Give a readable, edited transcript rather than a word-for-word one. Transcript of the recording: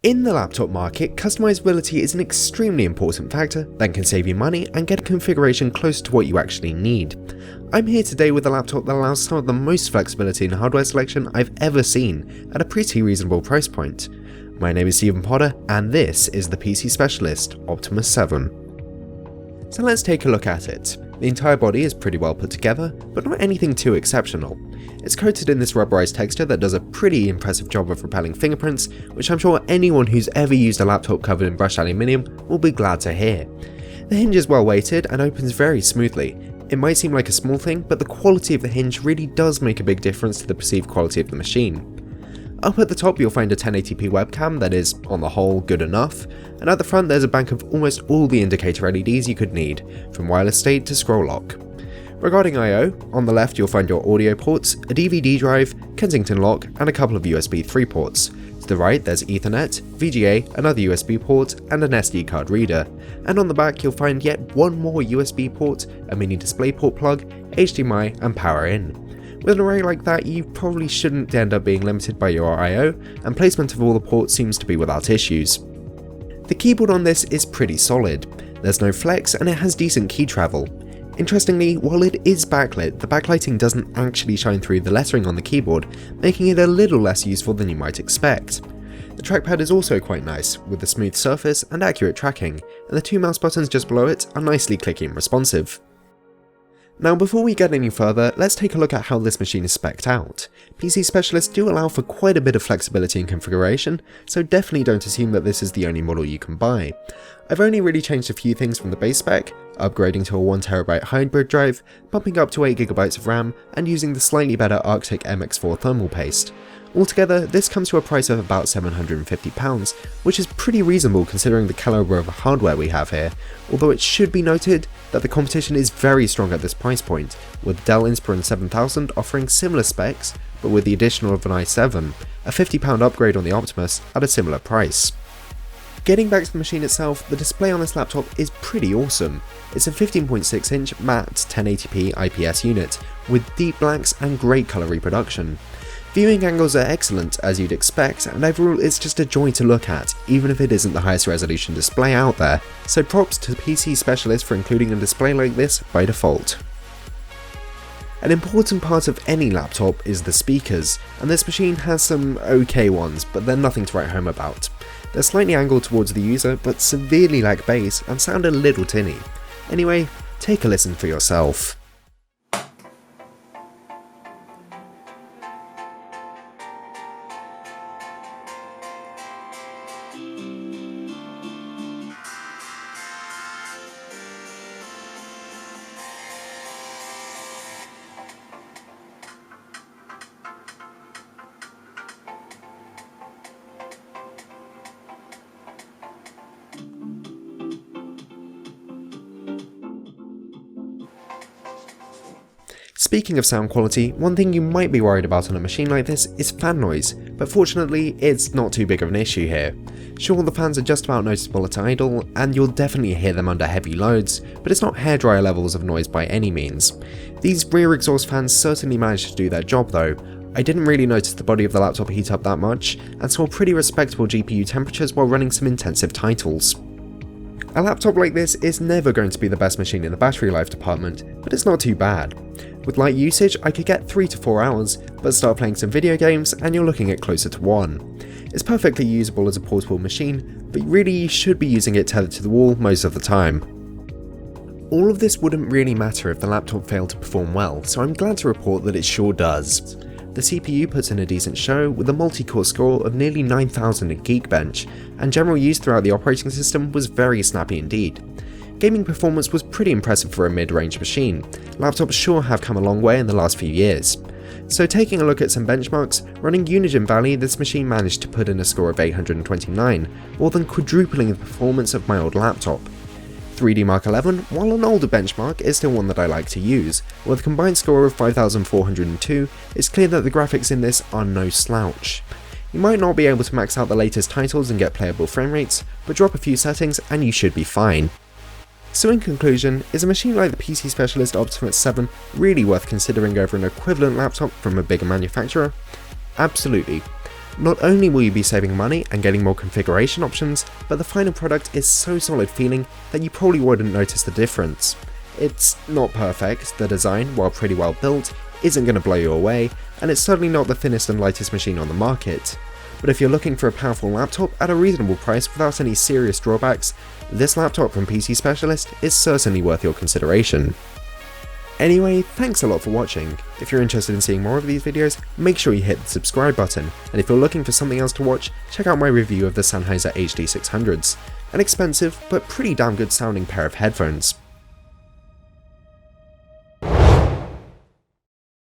In the laptop market, customizability is an extremely important factor that can save you money and get a configuration close to what you actually need. I'm here today with a laptop that allows some of the most flexibility in hardware selection I've ever seen at a pretty reasonable price point. My name is Stephen Potter and this is the PC Specialist Optimus VII. So let's take a look at it. The entire body is pretty well put together, but not anything too exceptional. It's coated in this rubberized texture that does a pretty impressive job of repelling fingerprints, which I'm sure anyone who's ever used a laptop covered in brushed aluminium will be glad to hear. The hinge is well weighted and opens very smoothly. It might seem like a small thing, but the quality of the hinge really does make a big difference to the perceived quality of the machine. Up at the top you'll find a 1080p webcam that is, on the whole, good enough, and at the front there's a bank of almost all the indicator LEDs you could need, from wireless state to scroll lock. Regarding I/O, on the left you'll find your audio ports, a DVD drive, Kensington lock, and a couple of USB 3 ports. To the right there's Ethernet, VGA, another USB port, and an SD card reader. And on the back you'll find yet one more USB port, a mini DisplayPort plug, HDMI, and power in. With an array like that, you probably shouldn't end up being limited by your I/O, and placement of all the ports seems to be without issues. The keyboard on this is pretty solid. There's no flex and it has decent key travel. Interestingly, while it is backlit, the backlighting doesn't actually shine through the lettering on the keyboard, making it a little less useful than you might expect. The trackpad is also quite nice, with a smooth surface and accurate tracking, and the two mouse buttons just below it are nicely clicky and responsive. Now before we get any further, let's take a look at how this machine is spec'd out. PC specialists do allow for quite a bit of flexibility in configuration, so definitely don't assume that this is the only model you can buy. I've only really changed a few things from the base spec, upgrading to a 1TB hybrid drive, bumping up to 8GB of RAM, and using the slightly better Arctic MX4 thermal paste. Altogether, this comes to a price of about £750, which is pretty reasonable considering the calibre of hardware we have here, although it should be noted that the competition is very strong at this price point, with Dell Inspiron 7000 offering similar specs, but with the addition of an i7, a £50 upgrade on the Optimus at a similar price. Getting back to the machine itself, the display on this laptop is pretty awesome. It's a 15.6 inch matte 1080p IPS unit, with deep blacks and great colour reproduction. Viewing angles are excellent as you'd expect, and overall it's just a joy to look at, even if it isn't the highest resolution display out there, so props to the PC Specialist for including a display like this by default. An important part of any laptop is the speakers, and this machine has some okay ones, but they're nothing to write home about. They're slightly angled towards the user, but severely lack bass and sound a little tinny. Anyway, take a listen for yourself. Speaking of sound quality, one thing you might be worried about on a machine like this is fan noise, but fortunately it's not too big of an issue here. Sure, the fans are just about noticeable at idle, and you'll definitely hear them under heavy loads, but it's not hairdryer levels of noise by any means. These rear exhaust fans certainly managed to do their job though. I didn't really notice the body of the laptop heat up that much, and saw pretty respectable GPU temperatures while running some intensive titles. A laptop like this is never going to be the best machine in the battery life department, but it's not too bad. With light usage I could get 3 to 4 hours, but start playing some video games and you're looking at closer to 1. It's perfectly usable as a portable machine, but really you should be using it tethered to the wall most of the time. All of this wouldn't really matter if the laptop failed to perform well, so I'm glad to report that it sure does. The CPU puts in a decent show with a multi-core score of nearly 9000 at GEEKBENCH, and general use throughout the operating system was very snappy indeed. Gaming performance was pretty impressive for a mid-range machine. Laptops sure have come a long way in the last few years. So taking a look at some benchmarks, running UNIGINE Valley, this machine managed to put in a score of 829, more than quadrupling the performance of my old laptop. 3D Mark 11, while an older benchmark, is still one that I like to use. With a combined score of 5402, it's clear that the graphics in this are no slouch. You might not be able to max out the latest titles and get playable frame rates, but drop a few settings and you should be fine. So in conclusion, is a machine like the PC Specialist Optimus VII really worth considering over an equivalent laptop from a bigger manufacturer? Absolutely. Not only will you be saving money and getting more configuration options, but the final product is so solid feeling that you probably wouldn't notice the difference. It's not perfect, the design, while pretty well built, isn't going to blow you away, and it's certainly not the thinnest and lightest machine on the market. But if you're looking for a powerful laptop at a reasonable price without any serious drawbacks, this laptop from PC Specialist is certainly worth your consideration. Anyway, thanks a lot for watching. If you're interested in seeing more of these videos, make sure you hit the subscribe button, and if you're looking for something else to watch, check out my review of the Sennheiser HD600s, an expensive but pretty damn good sounding pair of headphones.